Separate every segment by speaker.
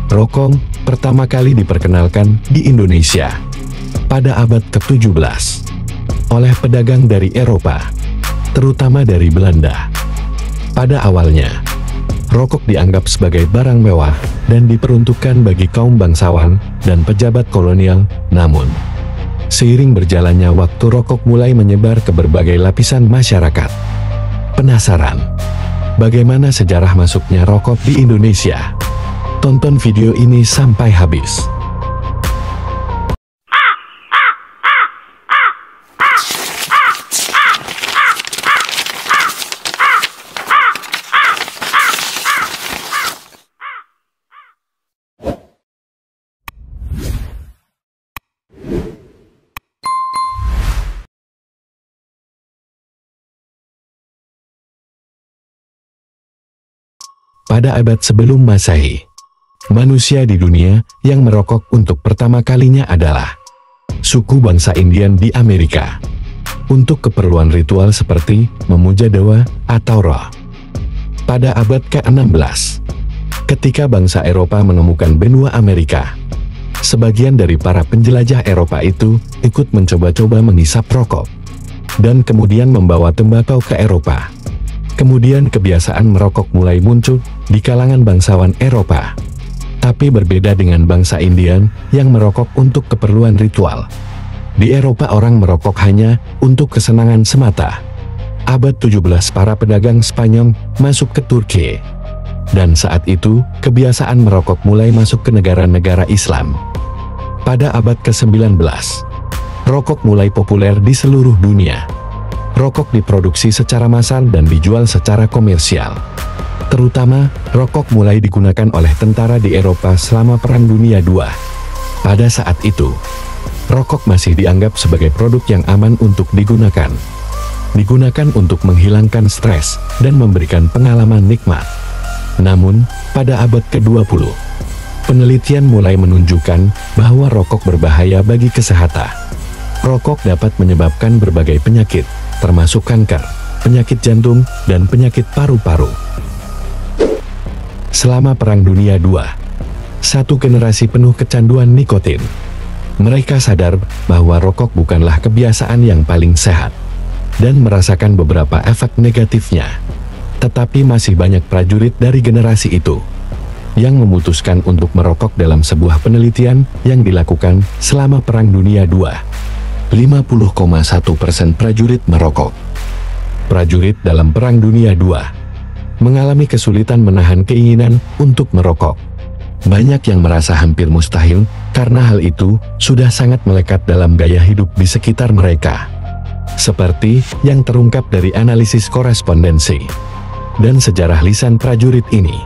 Speaker 1: Rokok pertama kali diperkenalkan di Indonesia pada abad ke-17 oleh pedagang dari Eropa, terutama dari Belanda. Pada awalnya, rokok dianggap sebagai barang mewah dan diperuntukkan bagi kaum bangsawan dan pejabat kolonial. Namun, seiring berjalannya waktu, rokok mulai menyebar ke berbagai lapisan masyarakat. Penasaran bagaimana sejarah masuknya rokok di Indonesia? Tonton video ini sampai habis. Pada abad sebelum Masehi, manusia di dunia yang merokok untuk pertama kalinya adalah suku bangsa Indian di Amerika, untuk keperluan ritual seperti memuja dewa atau roh. Pada abad ke-16, ketika bangsa Eropa menemukan benua Amerika, sebagian dari para penjelajah Eropa itu ikut mencoba-coba menghisap rokok, dan kemudian membawa tembakau ke Eropa. Kemudian kebiasaan merokok mulai muncul di kalangan bangsawan Eropa. Tapi berbeda dengan bangsa Indian yang merokok untuk keperluan ritual. Di Eropa orang merokok hanya untuk kesenangan semata. Abad 17 para pedagang Spanyol masuk ke Turki. Dan saat itu, kebiasaan merokok mulai masuk ke negara-negara Islam. Pada abad ke-19, rokok mulai populer di seluruh dunia. Rokok diproduksi secara massal dan dijual secara komersial. Terutama, rokok mulai digunakan oleh tentara di Eropa selama Perang Dunia II. Pada saat itu, rokok masih dianggap sebagai produk yang aman untuk digunakan. Digunakan untuk menghilangkan stres dan memberikan pengalaman nikmat. Namun, pada abad ke-20, penelitian mulai menunjukkan bahwa rokok berbahaya bagi kesehatan. Rokok dapat menyebabkan berbagai penyakit, termasuk kanker, penyakit jantung, dan penyakit paru-paru. Selama Perang Dunia II, satu generasi penuh kecanduan nikotin. Mereka sadar bahwa rokok bukanlah kebiasaan yang paling sehat, dan merasakan beberapa efek negatifnya. Tetapi masih banyak prajurit dari generasi itu yang memutuskan untuk merokok. Dalam sebuah penelitian yang dilakukan selama Perang Dunia II, 50,1% prajurit merokok. Prajurit dalam Perang Dunia II mengalami kesulitan menahan keinginan untuk merokok. Banyak yang merasa hampir mustahil karena hal itu sudah sangat melekat dalam gaya hidup di sekitar mereka. Seperti yang terungkap dari analisis korespondensi dan sejarah lisan prajurit ini.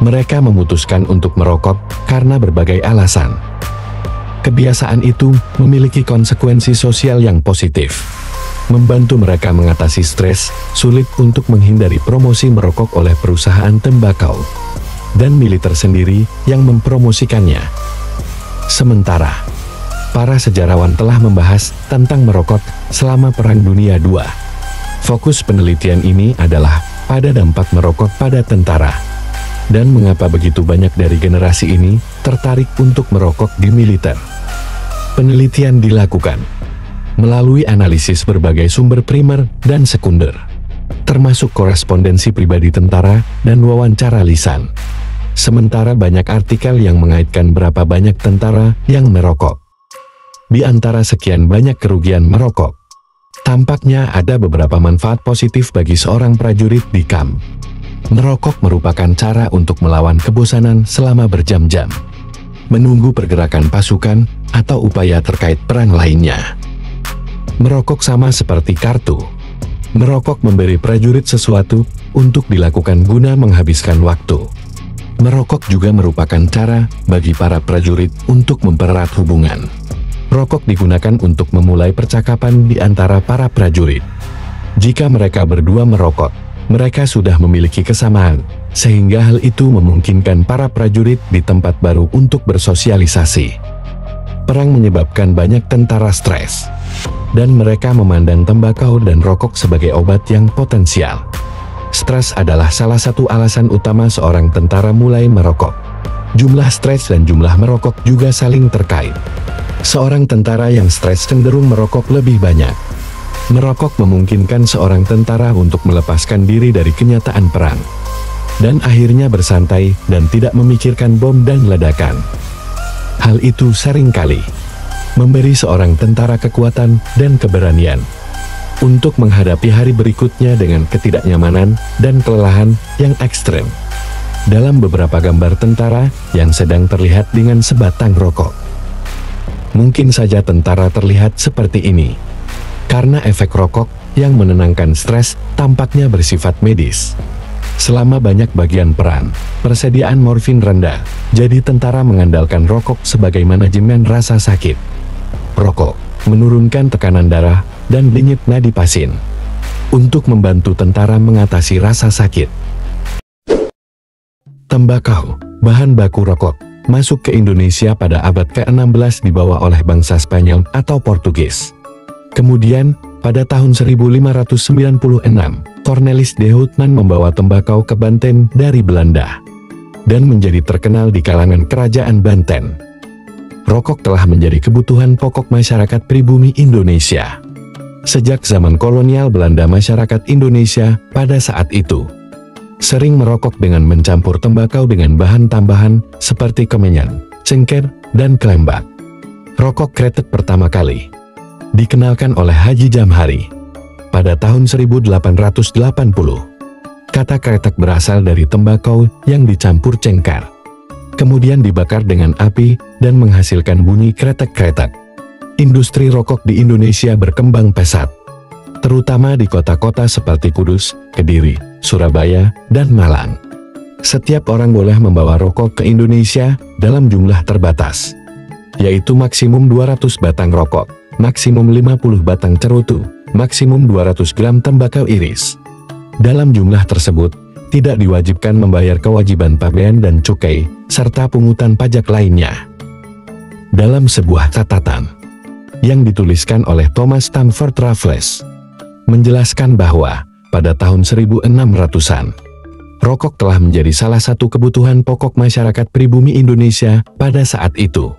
Speaker 1: Mereka memutuskan untuk merokok karena berbagai alasan. Kebiasaan itu memiliki konsekuensi sosial yang positif. Membantu mereka mengatasi stres, sulit untuk menghindari promosi merokok oleh perusahaan tembakau, dan militer sendiri yang mempromosikannya. Sementara, para sejarawan telah membahas tentang merokok selama Perang Dunia II. Fokus penelitian ini adalah pada dampak merokok pada tentara, dan mengapa begitu banyak dari generasi ini tertarik untuk merokok di militer. Penelitian dilakukan melalui analisis berbagai sumber primer dan sekunder, termasuk korespondensi pribadi tentara dan wawancara lisan. Sementara banyak artikel yang mengaitkan berapa banyak tentara yang merokok. Di antara sekian banyak kerugian merokok, tampaknya ada beberapa manfaat positif bagi seorang prajurit di kamp. Merokok merupakan cara untuk melawan kebosanan selama berjam-jam, menunggu pergerakan pasukan, atau upaya terkait perang lainnya. Merokok sama seperti kartu. Merokok memberi prajurit sesuatu untuk dilakukan guna menghabiskan waktu. Merokok juga merupakan cara bagi para prajurit untuk mempererat hubungan. Rokok digunakan untuk memulai percakapan di antara para prajurit. Jika mereka berdua merokok, mereka sudah memiliki kesamaan, sehingga hal itu memungkinkan para prajurit di tempat baru untuk bersosialisasi. Perang menyebabkan banyak tentara stres, dan mereka memandang tembakau dan rokok sebagai obat yang potensial. Stres adalah salah satu alasan utama seorang tentara mulai merokok. Jumlah stres dan jumlah merokok juga saling terkait. Seorang tentara yang stres cenderung merokok lebih banyak. Merokok memungkinkan seorang tentara untuk melepaskan diri dari kenyataan perang, dan akhirnya bersantai dan tidak memikirkan bom dan ledakan. Hal itu seringkali memberi seorang tentara kekuatan dan keberanian untuk menghadapi hari berikutnya dengan ketidaknyamanan dan kelelahan yang ekstrem. Dalam beberapa gambar tentara yang sedang terlihat dengan sebatang rokok, mungkin saja tentara terlihat seperti ini karena efek rokok yang menenangkan stres tampaknya bersifat medis. Selama banyak bagian perang, persediaan morfin rendah, jadi tentara mengandalkan rokok sebagai manajemen rasa sakit. Rokok menurunkan tekanan darah dan denyut nadi pasien untuk membantu tentara mengatasi rasa sakit. Tembakau, bahan baku rokok, masuk ke Indonesia pada abad ke-16 dibawa oleh bangsa Spanyol atau Portugis. Kemudian, pada tahun 1596, Cornelis de Houtman membawa tembakau ke Banten dari Belanda dan menjadi terkenal di kalangan kerajaan Banten. Rokok telah menjadi kebutuhan pokok masyarakat pribumi Indonesia sejak zaman kolonial Belanda. Masyarakat Indonesia pada saat itu sering merokok dengan mencampur tembakau dengan bahan tambahan seperti kemenyan, cengkeh, dan kelembak. Rokok kretek pertama kali dikenalkan oleh Haji Jamhari pada tahun 1880. Kata kretek berasal dari tembakau yang dicampur cengkar, kemudian dibakar dengan api dan menghasilkan bunyi kretek-kretek. Industri rokok di Indonesia berkembang pesat, terutama di kota-kota seperti Kudus, Kediri, Surabaya, dan Malang. Setiap orang boleh membawa rokok ke Indonesia dalam jumlah terbatas, yaitu maksimum 200 batang rokok, maksimum 50 batang cerutu, maksimum 200 gram tembakau iris. Dalam jumlah tersebut, tidak diwajibkan membayar kewajiban pabean dan cukai, serta pungutan pajak lainnya. Dalam sebuah catatan yang dituliskan oleh Thomas Stamford Raffles, menjelaskan bahwa pada tahun 1600-an, rokok telah menjadi salah satu kebutuhan pokok masyarakat pribumi Indonesia pada saat itu,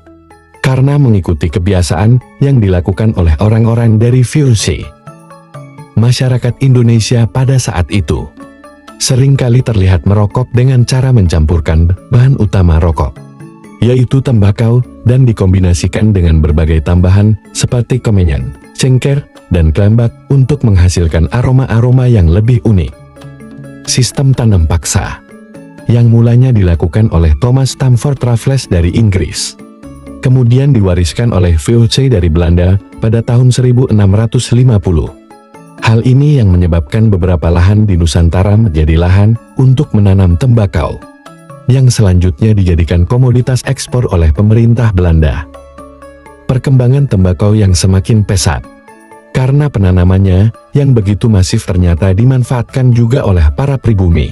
Speaker 1: karena mengikuti kebiasaan yang dilakukan oleh orang-orang dari VOC. Masyarakat Indonesia pada saat itu seringkali terlihat merokok dengan cara mencampurkan bahan utama rokok, yaitu tembakau, dan dikombinasikan dengan berbagai tambahan seperti kemenyan, cengkeh, dan kelembak untuk menghasilkan aroma-aroma yang lebih unik. Sistem tanam paksa yang mulanya dilakukan oleh Thomas Stamford Raffles dari Inggris, kemudian diwariskan oleh VOC dari Belanda pada tahun 1650. Hal ini yang menyebabkan beberapa lahan di Nusantara menjadi lahan untuk menanam tembakau, yang selanjutnya dijadikan komoditas ekspor oleh pemerintah Belanda. Perkembangan tembakau yang semakin pesat, karena penanamannya yang begitu masif ternyata dimanfaatkan juga oleh para pribumi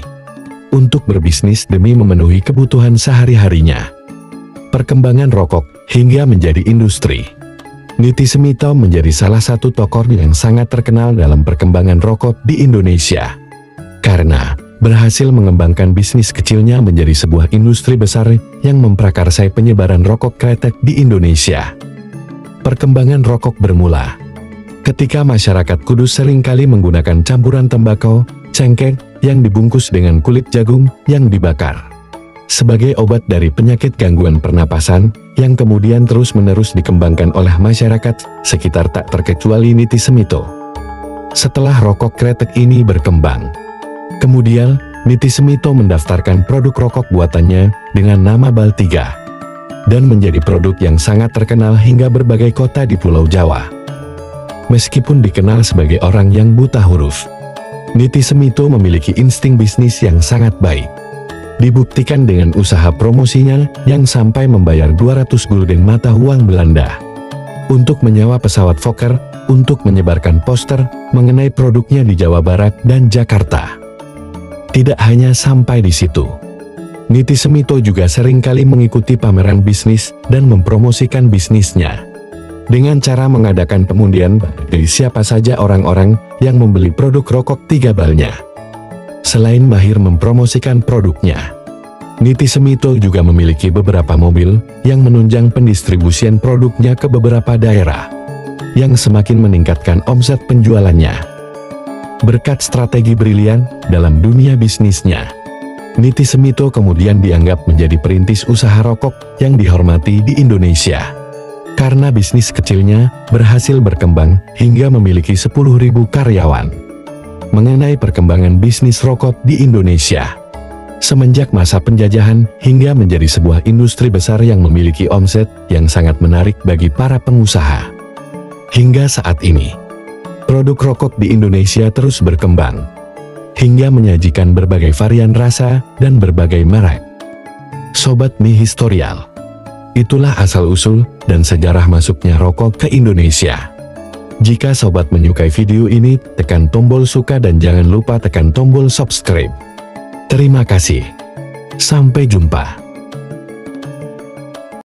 Speaker 1: untuk berbisnis demi memenuhi kebutuhan sehari-harinya. Perkembangan rokok hingga menjadi industri. Niti Semito menjadi salah satu tokoh yang sangat terkenal dalam perkembangan rokok di Indonesia, karena berhasil mengembangkan bisnis kecilnya menjadi sebuah industri besar yang memprakarsai penyebaran rokok kretek di Indonesia. Perkembangan rokok bermula ketika masyarakat Kudus seringkali menggunakan campuran tembakau, cengkeh, yang dibungkus dengan kulit jagung yang dibakar sebagai obat dari penyakit gangguan pernapasan, yang kemudian terus-menerus dikembangkan oleh masyarakat sekitar tak terkecuali Niti Semito. Setelah rokok kretek ini berkembang, kemudian Niti Semito mendaftarkan produk rokok buatannya dengan nama Baltiga, dan menjadi produk yang sangat terkenal hingga berbagai kota di Pulau Jawa. Meskipun dikenal sebagai orang yang buta huruf, Niti Semito memiliki insting bisnis yang sangat baik. Dibuktikan dengan usaha promosinya yang sampai membayar 200 gulden mata uang Belanda untuk menyewa pesawat Fokker untuk menyebarkan poster mengenai produknya di Jawa Barat dan Jakarta. Tidak hanya sampai di situ, Niti Semito juga seringkali mengikuti pameran bisnis dan mempromosikan bisnisnya dengan cara mengadakan pengundian dari siapa saja orang-orang yang membeli produk rokok 3 balnya. Selain mahir mempromosikan produknya, Niti Semito juga memiliki beberapa mobil yang menunjang pendistribusian produknya ke beberapa daerah, yang semakin meningkatkan omset penjualannya. Berkat strategi brilian dalam dunia bisnisnya, Niti Semito kemudian dianggap menjadi perintis usaha rokok yang dihormati di Indonesia. Karena bisnis kecilnya berhasil berkembang hingga memiliki 10.000 karyawan. Mengenai perkembangan bisnis rokok di Indonesia, semenjak masa penjajahan hingga menjadi sebuah industri besar yang memiliki omset yang sangat menarik bagi para pengusaha. Hingga saat ini, produk rokok di Indonesia terus berkembang, hingga menyajikan berbagai varian rasa dan berbagai merek. Sobat Mi Historial, itulah asal-usul dan sejarah masuknya rokok ke Indonesia. Jika sobat menyukai video ini, tekan tombol suka dan jangan lupa tekan tombol subscribe. Terima kasih. Sampai jumpa.